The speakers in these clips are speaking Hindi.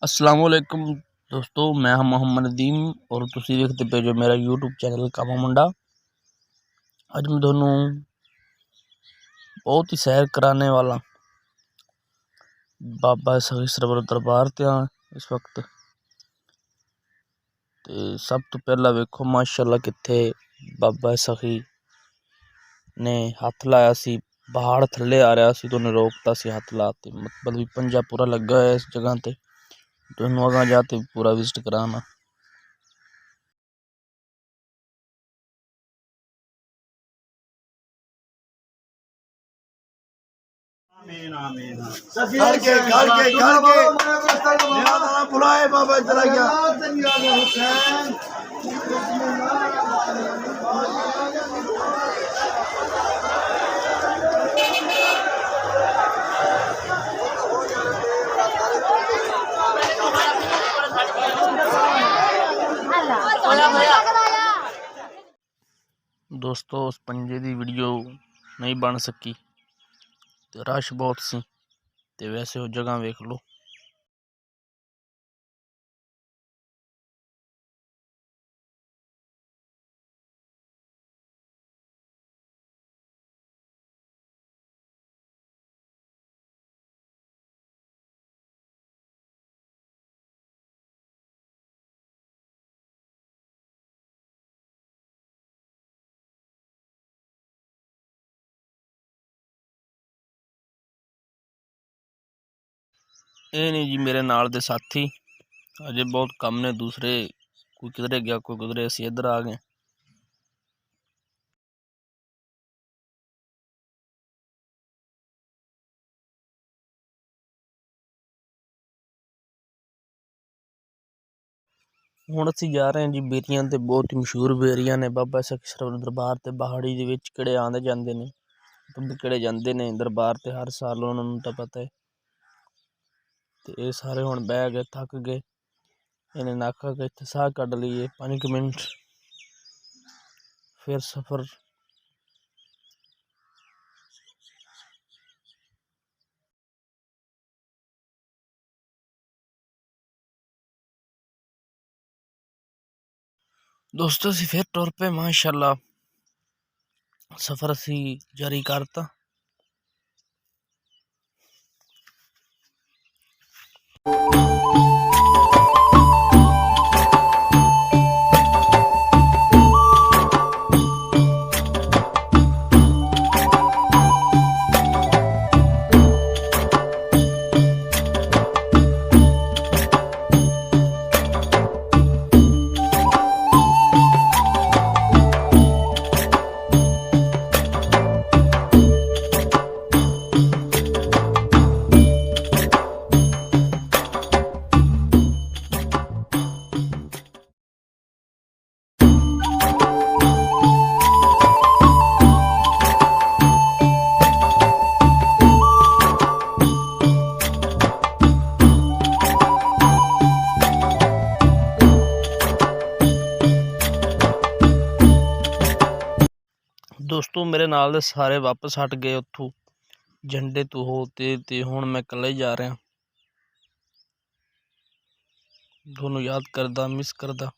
अस्सलाम वालेकुम दोस्तों, मैं हम मोहम्मद नदीम और तुसी देखते पे जो मेरा यूट्यूब चैनल कामा मुंडा। अज मैं थोनू बहुत ही सैर कराने वाला बाबा सखी सरवर दरबार ते इस वक्त। ते सब तो पहला वेखो माशाअल्लाह कित्थे बाबा सखी ने हथ लाया सी, पहाड़ थल्ले आ रहा सी तो उन्हें रोकता सी हथ लाते, मतलब भी पंजा पूरा लगा है इस जगह ते। तो अगा जाते पूरा विजिट कराना। आमीन आमीन। घर के बुलाए बाबा चला गया। दोस्तों उस पंजे की वीडियो नहीं बन सकी, तो रश बहुत सी, ते वैसे वो जगह वेख लो। ये नहीं जी मेरे नाल दे साथी अजे बहुत कम ने, दूसरे कोई किधरे गया कोई किधरे, असी इधर आ गए। हुण असी जा रहे हैं जी बेरियां ते, बहुत ही मशहूर बेरियां ने बाबा सखी सरवर दरबार ते। पहाड़ी दे विच किहड़े आंदे जांदे ने, किहड़े जांदे ने दरबार ते हर साल, उन्हां नूं तां पता है। ते ये सारे हुण बह गए, थक गए, इन्हें आखा कि इत्थे साह कढ लईए 5 मिनट, फिर सफर। दोस्तों असी फिर टुर पे माशाअल्लाह, सफर असी जारी करता। दोस्तों मेरे नाल दे सारे वापस हट गए उत्थों झंडे तो हो ते हुण मैं कल्ला ही जा रहा। दोनों याद करदा, मिस करदा।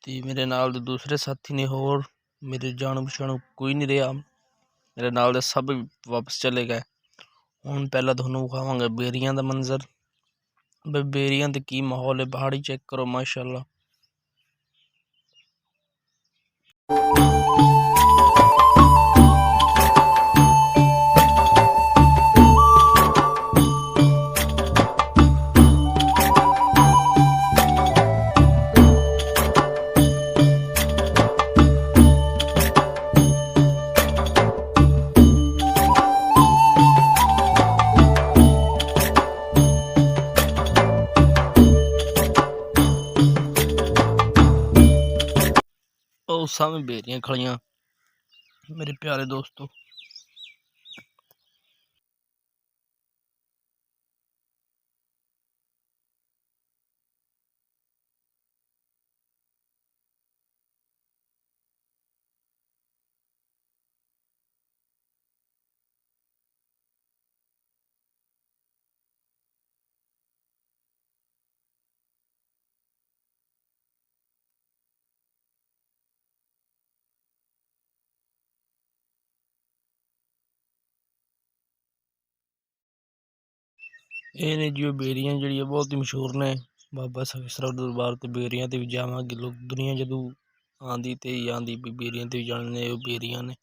ते मेरे नाल दे दूसरे साथी ने, होर मेरे जाणू पछाणू कोई नहीं रहा। मेरे नाल दे सब वापस चले गए। हुण पहला तुहानू विखावांगा बेरियां दा मंजर। बेरियां ते की माहौल है, पहाड़ी चेक करो माशाअल्लाह। ਉਹ ਸਾਹਮਣੇ ਬੇਰੀਆਂ ਖੜੀਆਂ मेरे प्यारे दोस्तों। ਇਹ ਨੇ ਜੀ ਉਹ ਬੇਰੀਆਂ ਜਿਹੜੀਆਂ ਬਹੁਤ ਹੀ ਮਸ਼ਹੂਰ ਨੇ। ਬਾਬਾ ਸਰਵ ਦਰਬਾਰ ਤੇ ਬੇਰੀਆਂ ਤੇ ਵੀ ਜਾਵਾਂਗੇ। ਲੋਕ ਦੁਨੀਆ ਜਦੋਂ ਆਂਦੀ ਤੇ ਹੀ ਆਂਦੀ ਵੀ ਬੇਰੀਆਂ ਤੇ ਵੀ ਜਾਣੇ। ਉਹ ਬੇਰੀਆਂ ਨੇ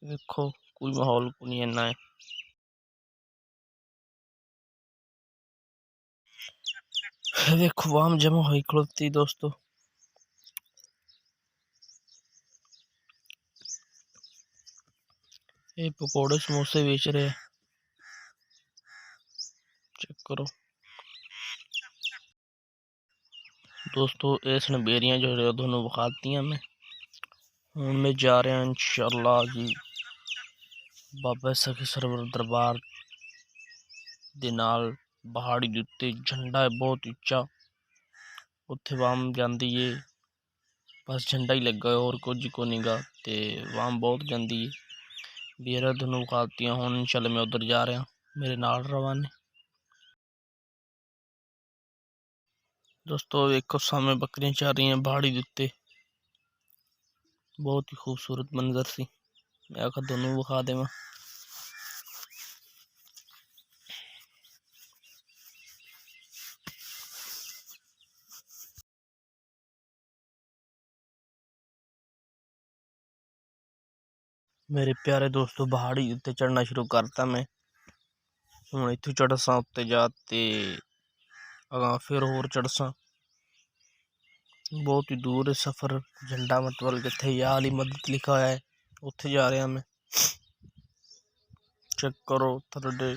ਵੇਖੋ, ਕੋਈ ਮਾਹੌਲ ਕੋਈ ਨਹੀਂ ਇੰਨਾ ਹੈ। देखो वाम जमा हुई खड़ोती दोस्तों। ये पकौड़े समोसे बेच रहे हैं, चेक करो दोस्तों। इसने बेरियां जो है दोनों बखाती हैं। मैं हूँ जा रहे हैं इंशाअल्लाह जी बाबा सखी सरवर दरबार दे नाल पहाड़ी दे उत्ते झंडा है बहुत उच्चा। उत्थे वाम जांदी है, बस झंडा ही लगा है और कुछ को नहीं गा। ते वाम बहुत जांदी है। बेरा दोनों बखातियां हूँ इंशाअल्लाह। मैं उधर जा रहा, मेरे नाल रवाने दोस्तों। देखो सामने बकरियां चल रही हैं पहाड़ी के उत्ते, बहुत ही खूबसूरत मंजर सी। मैं आखा दोनों विखा देवां। मेरे प्यारे दोस्तों पहाड़ी उत्ते चढ़ना शुरू करता मैं। हुण इत्थों चढ़सा उत्ते जाते अगा फिर होर चढ़सा। बहुत ही दूर है सफर। झंडा मतलब जिथे या वाली मदद लिखा हुआ है उत्थे जा रहा मैं। चेक करो थोड़े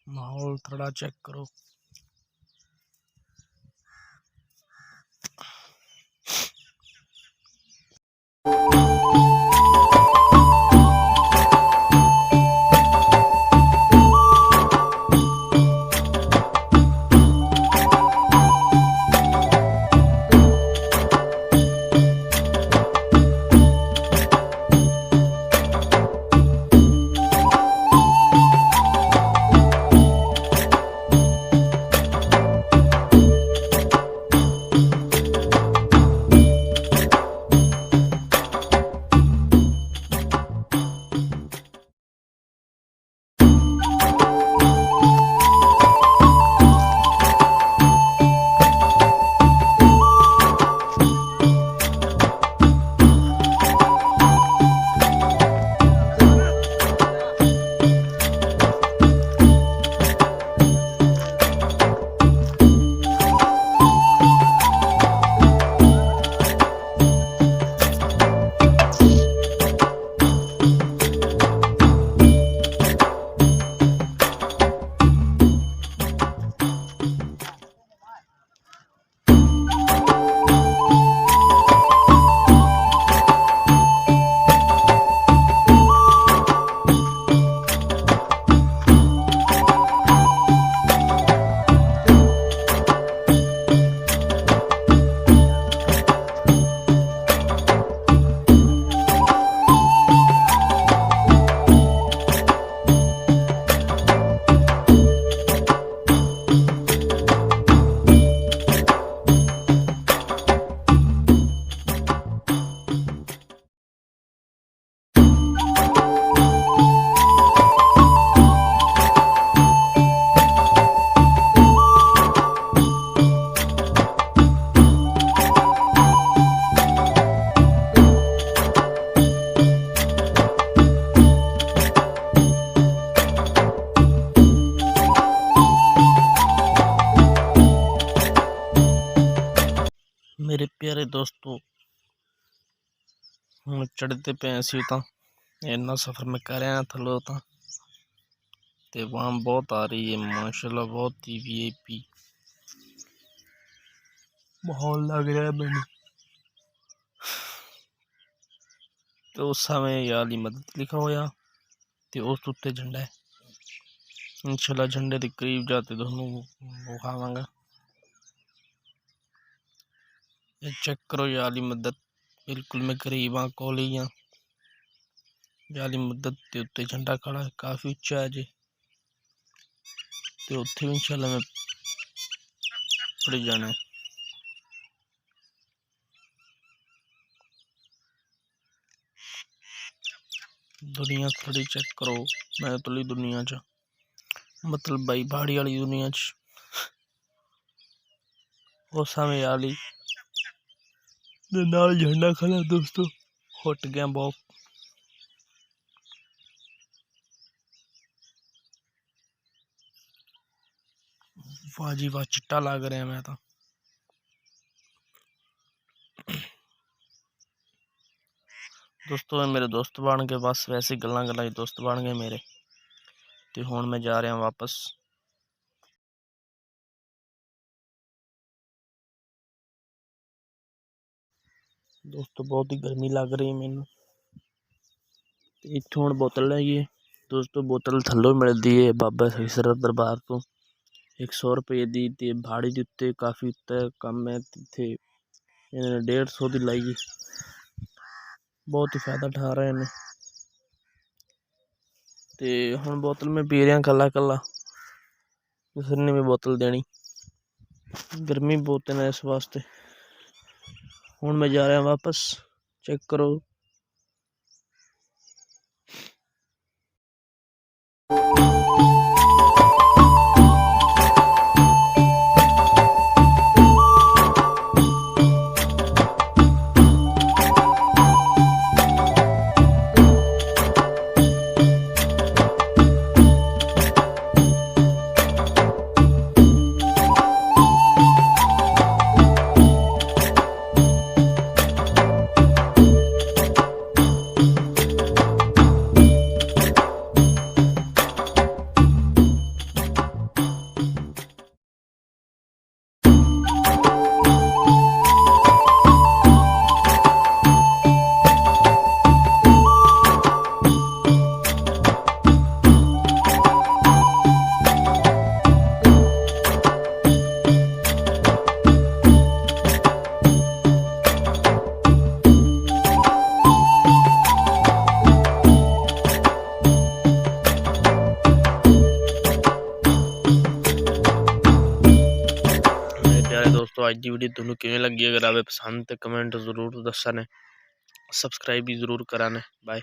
माहौल, थोड़ा चेक करो। मेरे प्यारे दोस्तों हम चढ़ते पे असी तो इन्ना सफर में कर रहा थलो तो वहाँ बहुत आ रही है माशाल्लाह। बहुत ही वीआईपी माहौल लग रहा है मैंने। तो उस समय याली मदद लिखा होया तो उस उत्ते झंडा है। इंशाल्लाह झंडे के करीब जाते दोनों विखावांगा। चेक करो याली मदद, बिल्कुल मैं करीब हाँ कोल ही हाँ। याली मदद के उत्ते झंडा खड़ा है, काफ़ी उच्चा है जी। तो उत्थे भी इंशाल्लाह मैं पढ़ जाना है। दुनिया थोड़ी चेक करो, मैं तो दुनिया च मतलब भाई पहाड़ी वाली दुनिया च वो समय वाली दे नाल झंडा खड़ा दोस्तों हट गया बहुत। वाह जी वाह चिट्टा लग रहा मैं तो। दोस्तों मेरे दोस्त बन गए बस वैसे गल्लां गल्लां दोस्त बन गए मेरे। तो हुण मैं जा रहा वापस। दोस्तों बहुत ही गर्मी लग रही मैनू। इत्थों हुण बोतल लईए दोस्तों। बोतल थल्लों मिलती है बाबा सरीसर दरबार तो 100 रुपये की। ते भाड़ी के उत्ते काफ़ी उत्ते कम है। इत्थे इन्होंने 150 की लाई है। बहुत ही फायदा उठा रहे हैं। तो हुण बोतल मैं पी रहा कला कला किसी ने भी बोतल देनी। गर्मी बहुत है ना इस वास्ते। हुण मैं जा रहा वापस चेक करो। दोस्तों आज की वीडियो तुहानू किवें लगी अगर आवे पसंद तो कमेंट जरूर दस्सना। सबसक्राइब भी जरूर कराने। बाय।